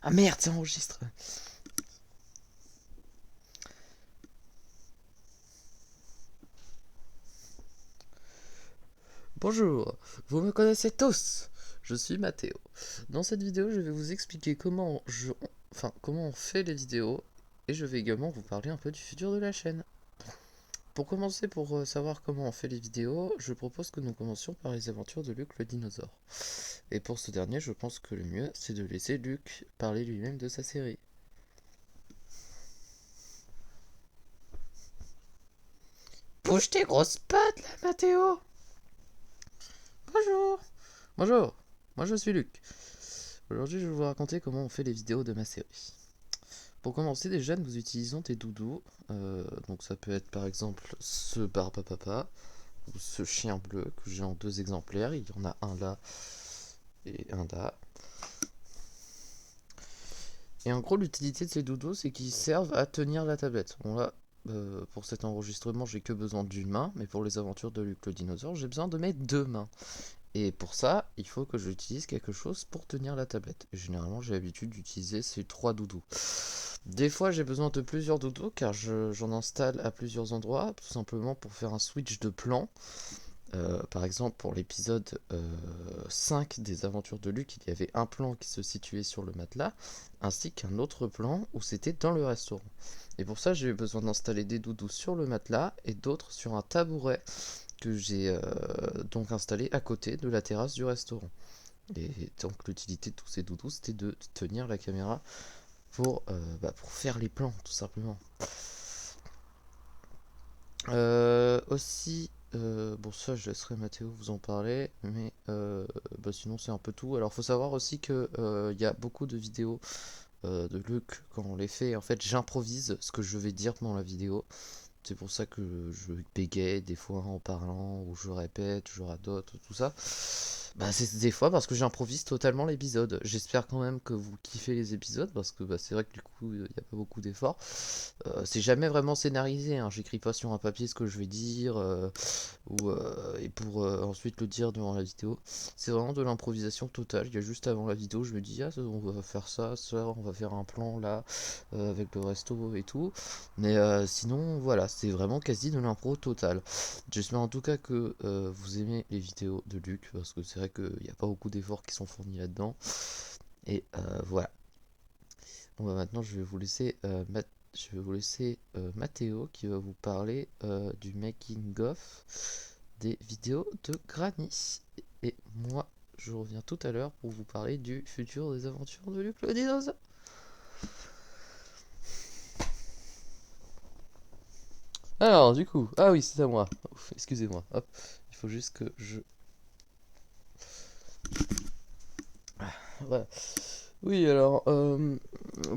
Ah merde, ça enregistre. Bonjour, vous me connaissez tous. Je suis Mathéo. Dans cette vidéo, je vais vous expliquer comment on fait les vidéos et je vais également vous parler un peu du futur de la chaîne. Pour commencer, pour savoir comment on fait les vidéos, je propose que nous commencions par les aventures de Luc le dinosaure. Et pour ce dernier, je pense que le mieux, c'est de laisser Luc parler lui-même de sa série. Bouge tes grosses pattes là, Mathéo. Bonjour. Bonjour, moi je suis Luc. Aujourd'hui, je vais vous raconter comment on fait les vidéos de ma série. Pour commencer, déjà, nous utilisons des doudous. Donc ça peut être par exemple ce Barbapapa ou ce chien bleu que j'ai en 2 exemplaires. Il y en a un là et un là. Et en gros, l'utilité de ces doudous, c'est qu'ils servent à tenir la tablette. Bon là, pour cet enregistrement, j'ai que besoin d'une main, mais pour les aventures de Luc le dinosaure, j'ai besoin de mes 2 mains. Et pour ça, il faut que j'utilise quelque chose pour tenir la tablette. Et généralement, j'ai l'habitude d'utiliser ces 3 doudous. Des fois, j'ai besoin de plusieurs doudous car j'en installe à plusieurs endroits, tout simplement pour faire un switch de plan. Par exemple, pour l'épisode 5 des aventures de Luc, il y avait un plan qui se situait sur le matelas, ainsi qu'un autre plan où c'était dans le restaurant. Et pour ça, j'ai eu besoin d'installer des doudous sur le matelas et d'autres sur un tabouret que j'ai donc installé à côté de la terrasse du restaurant. Et donc l'utilité de tous ces doudous, c'était de tenir la caméra pour faire les plans, tout simplement. Aussi, bon ça je laisserai Mathéo vous en parler, mais sinon c'est un peu tout. Alors faut savoir aussi que il y a beaucoup de vidéos de Luc quand on les fait. En fait j'improvise ce que je vais dire pendant la vidéo. C'est pour ça que je bégaye des fois en parlant, ou je répète, je radote, tout ça. Bah, c'est des fois parce que j'improvise totalement l'épisode. J'espère quand même que vous kiffez les épisodes parce que c'est vrai que du coup, il n'y a pas beaucoup d'efforts. C'est jamais vraiment scénarisé, hein. J'écris pas sur un papier ce que je vais dire et pour ensuite le dire durant la vidéo. C'est vraiment de l'improvisation totale. Il y a juste avant la vidéo, je me dis, ah, on va faire ça, on va faire un plan là avec le resto et tout. Mais sinon, voilà, c'est vraiment quasi de l'impro totale. J'espère en tout cas que vous aimez les vidéos de Luc parce que c'est vrai qu'il n'y a pas beaucoup d'efforts qui sont fournis là-dedans. Et voilà. Bon, bah, maintenant, je vais vous laisser Mathéo qui va vous parler du making of des vidéos de Granny. Et moi, je reviens tout à l'heure pour vous parler du futur des aventures de Luc le dinosaure. Alors, du coup, ah oui, c'est à moi. Ouf, excusez-moi. Hop, il faut juste que je. Voilà. Oui, alors,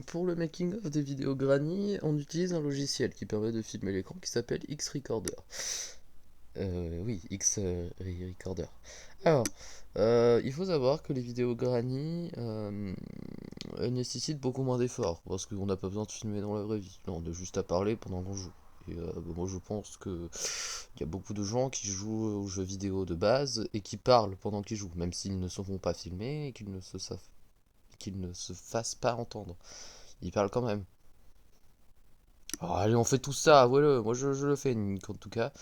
pour le making of des vidéos Granny, on utilise un logiciel qui permet de filmer l'écran qui s'appelle X-Recorder. Oui, Recorder. Alors, il faut savoir que les vidéos Granny nécessitent beaucoup moins d'efforts parce qu'on n'a pas besoin de filmer dans la vraie vie. Non, on a juste à parler pendant qu'on joue. Et moi, je pense que il y a beaucoup de gens qui jouent aux jeux vidéo de base et qui parlent pendant qu'ils jouent, même s'ils ne se font pas filmer et qu'ils ne se fassent pas entendre. Ils parlent quand même. Alors, allez, on fait tout ça, voilà, moi je le fais, Nick, en tout cas.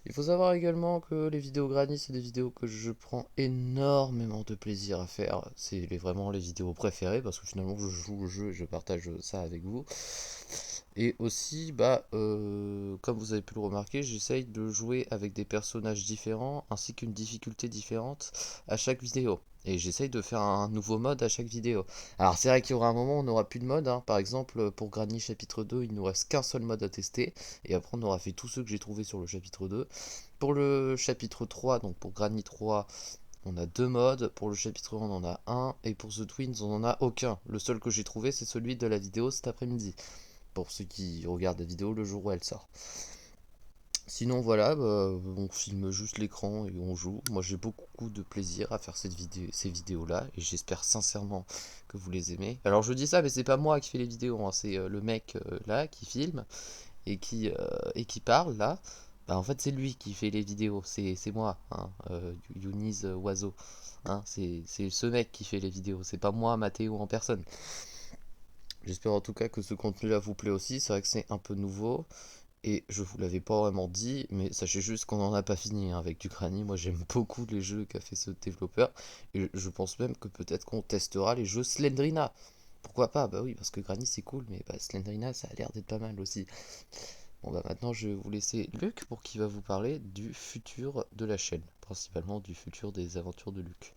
Il faut savoir également que les vidéos Granny, c'est des vidéos que je prends énormément de plaisir à faire. Vraiment les vidéos préférées parce que finalement je joue au jeu et je partage ça avec vous. Et aussi, comme vous avez pu le remarquer, j'essaye de jouer avec des personnages différents ainsi qu'une difficulté différente à chaque vidéo. Et j'essaye de faire un nouveau mode à chaque vidéo. Alors c'est vrai qu'il y aura un moment où on n'aura plus de mode, hein. Par exemple, pour Granny chapitre 2, il nous reste qu'un seul mode à tester. Et après on aura fait tous ceux que j'ai trouvés sur le chapitre 2. Pour le chapitre 3, donc pour Granny 3, on a 2 modes. Pour le chapitre 1, on en a un. Et pour The Twins, on en a aucun. Le seul que j'ai trouvé, c'est celui de la vidéo cet après-midi pour ceux qui regardent la vidéo le jour où elle sort. Sinon voilà, on filme juste l'écran et on joue. Moi j'ai beaucoup de plaisir à faire ces vidéos-là et j'espère sincèrement que vous les aimez. Alors je dis ça, mais c'est pas moi qui fais les vidéos, hein, c'est le mec là qui filme et qui parle là. Bah en fait c'est lui qui fait les vidéos, c'est moi, hein, Younis Oiseau. Hein, c'est ce mec qui fait les vidéos, c'est pas moi, Mathéo en personne. J'espère en tout cas que ce contenu-là vous plaît aussi, c'est vrai que c'est un peu nouveau, et je vous l'avais pas vraiment dit, mais sachez juste qu'on n'en a pas fini hein, avec du Granny. Moi j'aime beaucoup les jeux qu'a fait ce développeur, et je pense même que peut-être qu'on testera les jeux Slendrina. Pourquoi pas? Bah oui, parce que Granny c'est cool, mais bah, Slendrina ça a l'air d'être pas mal aussi. Bon bah maintenant je vais vous laisser Luc pour qui va vous parler du futur de la chaîne, principalement du futur des aventures de Luc.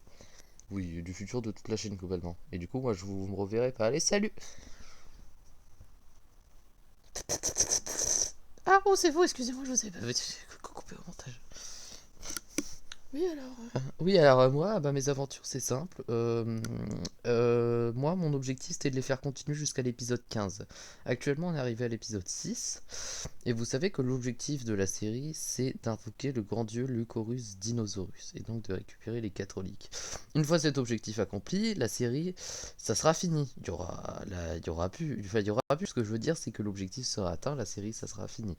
Oui, du futur de toute la chaîne globalement. Et du coup moi je vous me reverrai pas. Allez, salut! Ah bon c'est vous, excusez-moi, je vous ai pas coupé au montage. Oui, alors. Oui, alors moi, bah, mes aventures, c'est simple. Moi, mon objectif, c'était de les faire continuer jusqu'à l'épisode 15. Actuellement, on est arrivé à l'épisode 6. Et vous savez que l'objectif de la série, c'est d'invoquer le grand dieu Lucorus Dinosaurus. Et donc de récupérer les 4 reliques. Une fois cet objectif accompli, la série, ça sera fini. Il y aura plus. Enfin, il y aura plus. Ce que je veux dire, c'est que l'objectif sera atteint, la série, ça sera fini.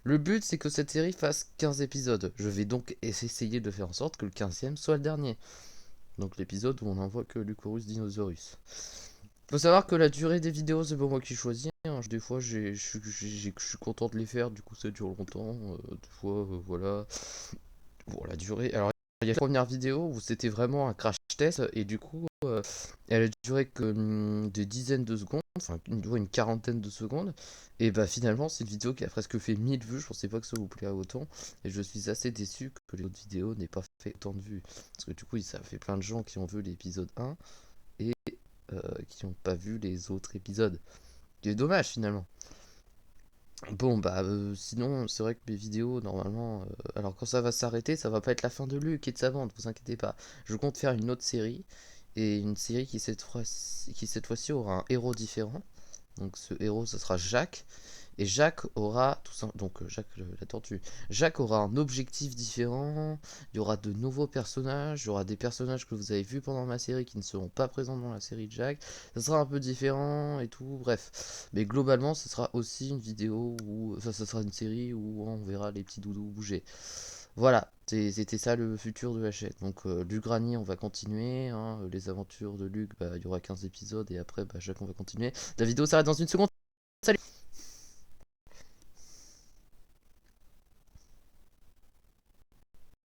Le but, c'est que cette série fasse 15 épisodes. Je vais donc essayer de faire en sorte que le 15e soit le dernier. Donc l'épisode où on n'envoie que Lucorus Dinosaurus. Faut savoir que la durée des vidéos, c'est pas moi qui choisis. Hein. Des fois, je suis content de les faire, du coup ça dure longtemps. Des fois, voilà. Bon, la durée. Alors, il y a la première vidéo où c'était vraiment un crash test, et du coup, elle a duré que des dizaines de secondes, enfin une quarantaine de secondes. Et bah finalement, c'est une vidéo qui a presque fait 1000 vues. Je pensais pas que ça vous plaît autant. Et je suis assez déçu que les autres vidéos n'aient pas fait autant de vues. Parce que du coup, ça a fait plein de gens qui ont vu l'épisode 1 et qui n'ont pas vu les autres épisodes. C'est dommage finalement. Bon bah sinon c'est vrai que mes vidéos normalement alors quand ça va s'arrêter ça va pas être la fin de Luc et de sa bande, vous inquiétez pas. Je compte faire une autre série et une série qui cette fois-ci aura un héros différent. Donc ce héros ce sera Jacques et Jacques aura tout ça donc Jacques la tortue. Jacques aura un objectif différent, il y aura de nouveaux personnages, il y aura des personnages que vous avez vus pendant ma série qui ne seront pas présents dans la série de Jacques. Ça sera un peu différent et tout, bref. Mais globalement, ce sera aussi une vidéo où ça sera une série où on verra les petits doudous bouger. Voilà, c'était ça le futur de la chaîne. Donc Luc Grani, on va continuer. Hein, les aventures de Luc, bah, il y aura 15 épisodes et après, bah, Jacques, on va continuer. La vidéo s'arrête dans une seconde.